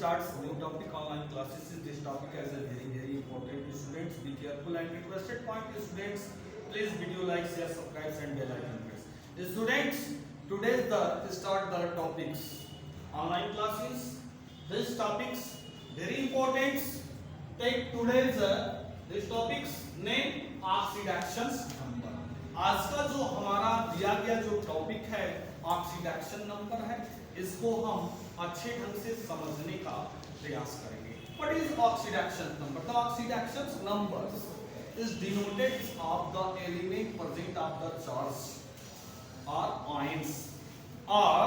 starts new topic online classes. This topic is a very important to students. Be careful and requested point to students. Please video like, share, subscribe and bell icon press. Students, today the start the topics online classes. This topics very important. Take today's this topics name oxidation number. आज का जो हमारा दिया गया जो topic है oxidation number है, इसको हम अच्छे ढंग से समझने का प्रयास करेंगे. What is oxidation number? The oxidation numbers is denoted of the element present of the charge or ions or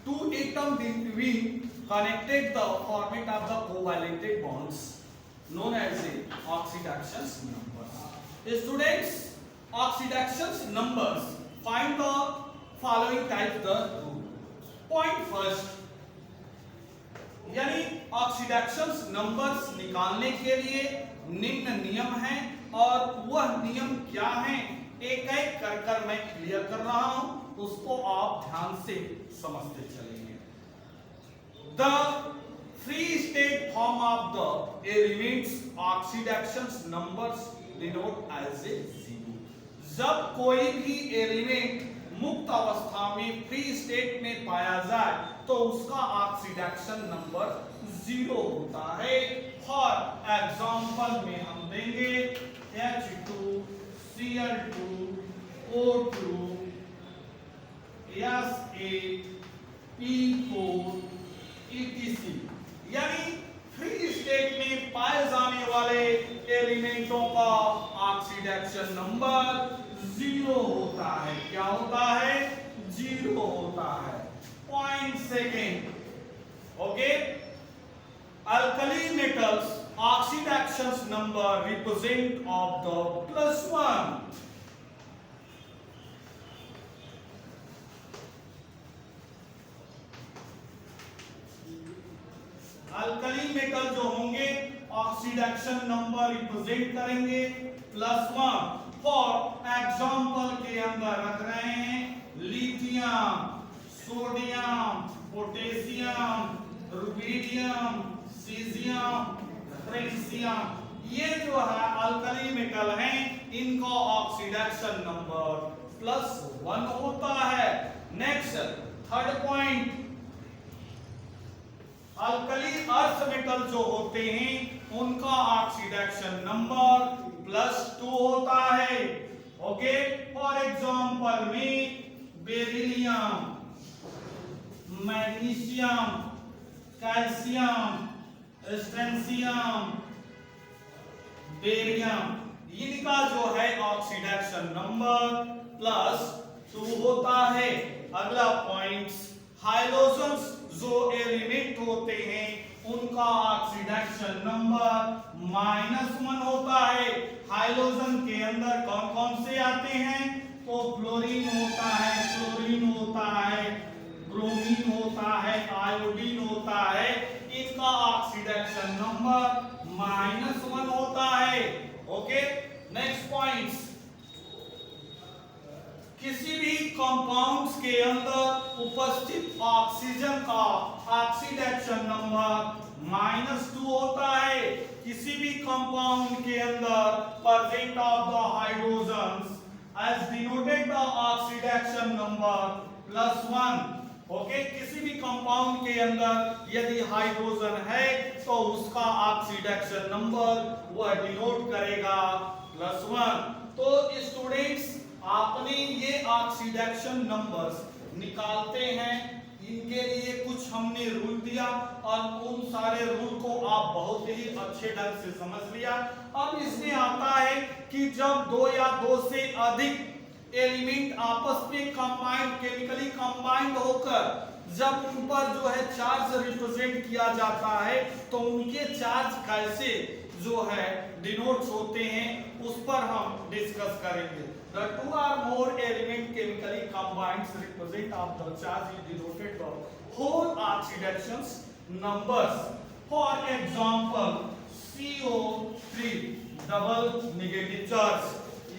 two atoms between connected the format of the covalent bonds known as the oxidation numbers. Students, oxidation numbers find the following types the rule. Point first, यानी oxidation numbers निकालने के लिए निम्न नियम हैं और वह नियम क्या हैं एक एक कर मैं क्लियर कर रहा हूं, उसको आप ध्यान से समझते चलेंगे. The free state form of the elements oxidation numbers denote as a zero. जब कोई भी एलिमेंट मुक्त अवस्था में फ्री स्टेट में पाया जाए तो उसका ऑक्सीडेशन नंबर जीरो होता है. फॉर एग्जांपल में हम देंगे H2 Cl2 O2 S8 P4 etc. यानी फ्री स्टेट में पाए जाने वाले एलिमेंटों का ऑक्सीडेशन नंबर जीरो होता है. क्या होता है? जीरो होता है. Point second, okay, alkali metals oxidation number represent of the +1. Alkali metal जो होंगे ऑक्सीडेशन नंबर रिप्रेजेंट करेंगे +1. फॉर एग्जांपल के अंदर रख रहे हैं lithium, sodium, potassium, rubidium, caesium, francium. ये जो है अल्कली मेटल हैं, इनका ऑक्सीडेशन नंबर +1 होता है. Next third point, alkali earth metal जो होते हैं उनका ऑक्सीडेशन नंबर +2 होता है. ओके, फॉर एग्जांपल में बेरिलियम, मैग्नीशियम, कैल्शियम, स्ट्रेंशियम, बेरियम, इनका जो है ऑक्सीडेशन नंबर +2 होता है. अगला पॉइंट, हाइड्रोजन्स जो एलिमेंट होते हैं उनका ऑक्सीडेशन नंबर -1 होता है. हाइड्रोजन के अंदर कौन कौन से आते हैं? तो फ्लोरीन होता है, क्लोरीन होता है, ब्रोमीन होता है, आयोडीन होता है. इनका ऑक्सीडेशन नंबर -1 होता है. ओके, नेक्स्ट पॉइंट्स, किसी भी कंपाउंड्स के अंदर उपस्थित ऑक्सीजन का ऑक्सीडेशन नंबर -2 होता है. किसी भी कंपाउंड के अंदर present of the hydrogens as denoted the oxidation number +1. Okay, किसी भी कंपाउंड के अंदर यदि हाइड्रोजन है तो उसका ऑक्सीडेशन नंबर वह डिनोट करेगा +1. तो स्टूडेंट्स, आपने ये ऑक्सीडेशन नंबर्स निकालते हैं, इनके लिए कुछ हमने रूल दिया और उन सारे रूल को आप बहुत ही अच्छे ढंग से समझ लिया. अब इसमें आता है कि जब दो या दो से अधिक एलिमेंट आपस में कंबाइंड, केमिकली कंबाइंड होकर जब उन पर जो है चार्ज रिप्रेजेंट किया जाता है तो उनके चार्ज कैसे जो है डिनोट होते हैं उस पर हम डिस्कस करेंगे. The two or more element chemically combined represent of the charge is denoted by whole oxidation numbers. For example, CO3 double negative charge.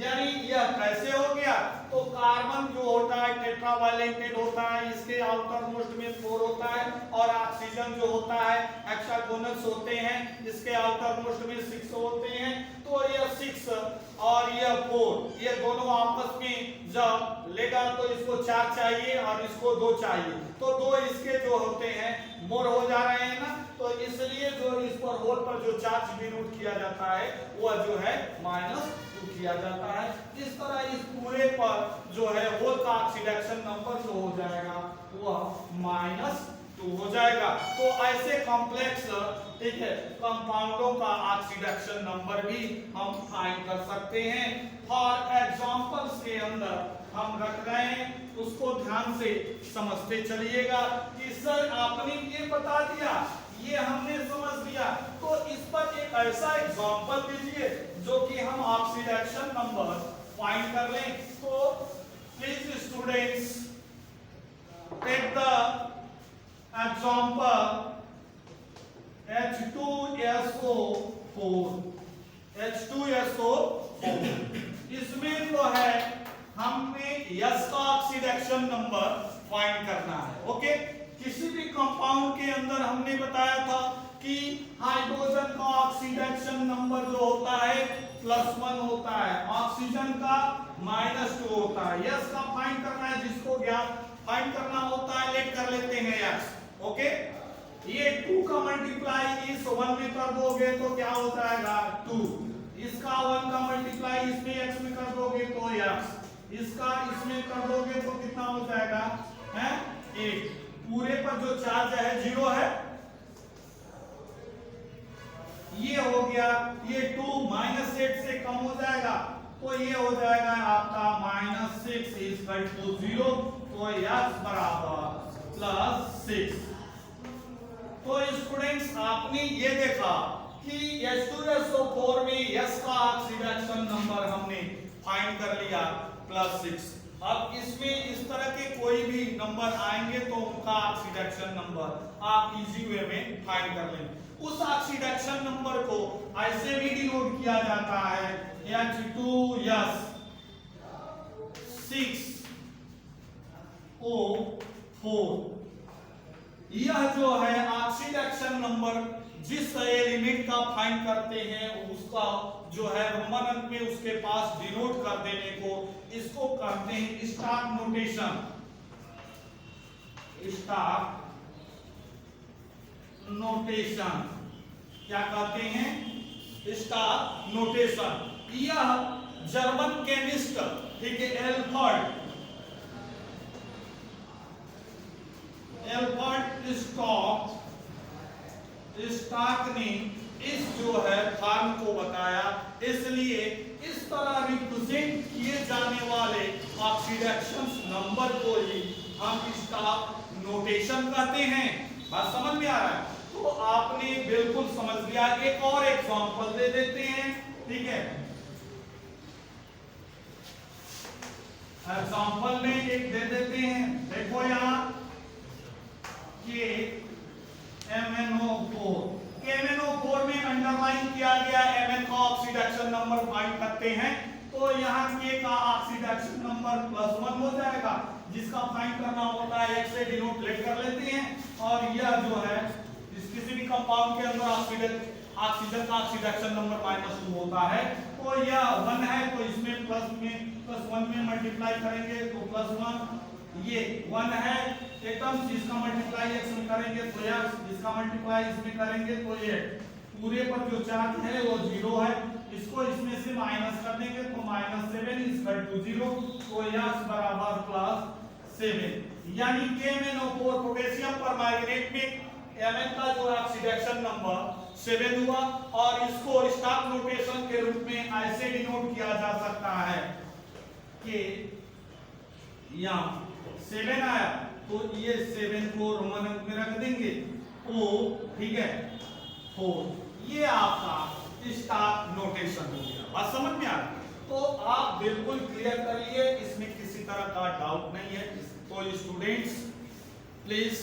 यानी यह कैसे हो गया? तो कार्बन जो होता है टेट्रावैलेंटेड होता है, इसके आउटर मोस्ट में 4 होता है और ऑक्सीजन ऑक्सीजन जो होता है हेक्सागोनल्स होते हैं, इसके आउटर मोस्ट में 6 होते हैं, तो ये 6 और ये 4 ये दोनों आपस में जब लेगा तो इसको 4 चाहिए और इसको 2 चाहिए, तो 2 इसके जो होते हैं मोर हो जा रहे हैं ना, तो इसलिए जो इस पर होल पर जो चार्ज डिनोट किया जाता है वह जो है -2 किया जाता है। इस तरह इस पूरे पर जो है होल का ऑक्सीडेशन नंबर जो हो जाएगा वह -2 हो जाएगा। तो ऐसे कॉम्प्लेक्स ठीक है कंपाउंडों का ऑक्सीडेशन नंबर भी हम फाइंड कर सकते हैं। फॉर एग्जांपल्स के अंदर हम रख रहे हैं, उसको ध्यान से समझते चलिएगा कि सर आपने ये बता दिया, ये हमने समझ लिया, तो इस पर एक ऐसा एग्जांपल दीजिए जो कि हम ऑक्सीडेशन नंबर फाइंड कर लें। तो please students take the example H2SO4 इसमें जो है हमने यस का ऑक्सीडेशन नंबर फाइंड करना है। ओके, किसी भी कंपाउंड के अंदर हमने बताया था कि हाइड्रोजन का ऑक्सीडेशन नंबर जो होता है +1 होता है, ऑक्सीजन का -2 होता है। यस का फाइंड करना है, जिसको ज्ञात फाइंड करना होता है लेट कर लेते हैं यस। ओके, ये 2 का मल्टीप्लाई इस 1 में कर दोगे तो क्या हो जाएगा 2, इसका 1 का मल्टीप्लाई इसमें x में कर दोगे तो x, इसका इसमें कर दोगे तो कितना हो जाएगा है 1। पूरे पर जो चार्ज है 0 है, ये हो गया, ये 2 -8 से कम हो जाएगा तो ये हो जाएगा आपका -6 = 0, तो x बराबर +6। तो स्टूडेंट्स आपने ये देखा कि H2SO4 में S का ऑक्सीडेशन नंबर हमने फाइंड कर लिया +6। अब इसमें इस तरह के कोई भी नंबर आएंगे तो उनका ऑक्सीडेशन नंबर आप इजी वे में फाइंड कर लेंगे। उस ऑक्सीडेशन नंबर को ऐसे भी डिनोट किया जाता है H2S6O4। यह जो है ऑक्सीडेशन नंबर जिस एलिमेंट का फाइंड करते हैं उसका जो है रोमन अंक में उसके पास डिनोट कर देने को इसको कहते हैं स्टार नोटेशन। स्टार नोटेशन क्या कहते हैं? Star notation. यह जर्मन केमिस्ट ठीक है एल्बर्ट स्टॉक ने इस जो है फॉर्म को बताया, इसलिए इस तरह रिप्रेजेंट किए जाने वाले ऑक्सीडेशन नंबर को ही हम स्टॉक नोटेशन कहते हैं। बात समझ में आ रहा है? तो आपने बिल्कुल समझ लिया। एक और एग्जांपल दे देते हैं, ठीक है। एग्जांपल में एक दे देते हैं, देखो यहां के MnO4 में अंडरलाइन किया गया Mn का ऑक्सीडेशन नंबर फाइंड करते हैं, तो यहाँ K का ऑक्सीडेशन नंबर +1 हो जाएगा, जिसका फाइंड करना होता है x से डिनोट लेट कर लेते हैं। और यह जो है इस किसी भी कंपाउंड के अंदर ऑक्सीजन का ऑक्सीडेशन नंबर -2 होता है, तो यह 1 है तो इसमें +1 में मल्टीप्लाई करेंगे तो +1, ये 1 है एकदम, जिसका मल्टीप्लाई x में करेंगे तो x, जिसका मल्टीप्लाई इसमें करेंगे तो ये पूरे पर जो चार्ज है वो 0 है, इसको इसमें से माइनस कर देंगे तो -7 = 0, तो x बराबर +7। यानी KMnO4 पोटेशियम परमैंगनेट में Mn का जो ऑक्सीडेशन नंबर 7 हुआ, और इसको स्टॉक नोटेशन के रूप में ऐसे डिनोट किया जा सकता है कि यहाँ 7 आया तो ये 7 को रोमन अंक में रख देंगे O, ठीक है 4, ये आपका स्टॉक नोटेशन हो गया। बात समझ में आ रही? तो आप बिल्कुल क्लियर करिए, इसमें किसी तरह का डाउट नहीं है। तो स्टूडेंट्स प्लीज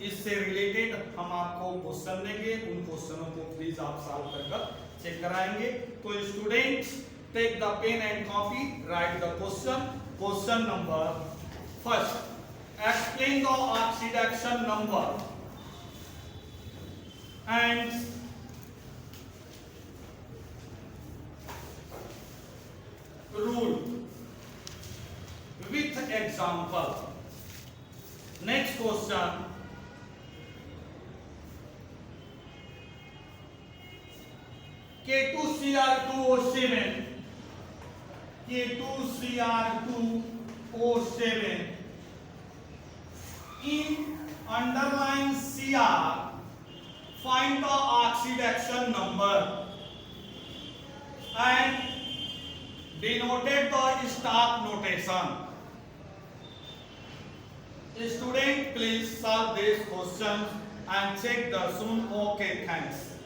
इससे रिलेटेड हम आपको क्वेश्चन देंगे, उन क्वेश्चनों को प्लीज आप सॉल्व कर चेक कराएंगे। तो students take the pen and copy, write the question number first, explain the oxidation number and rule with example. Next question. K2Cr2O7, K2Cr2O7 in underline Cr, find the oxidation number and denoted the star notation. Student, please solve these questions and check the soon. Okay, thanks.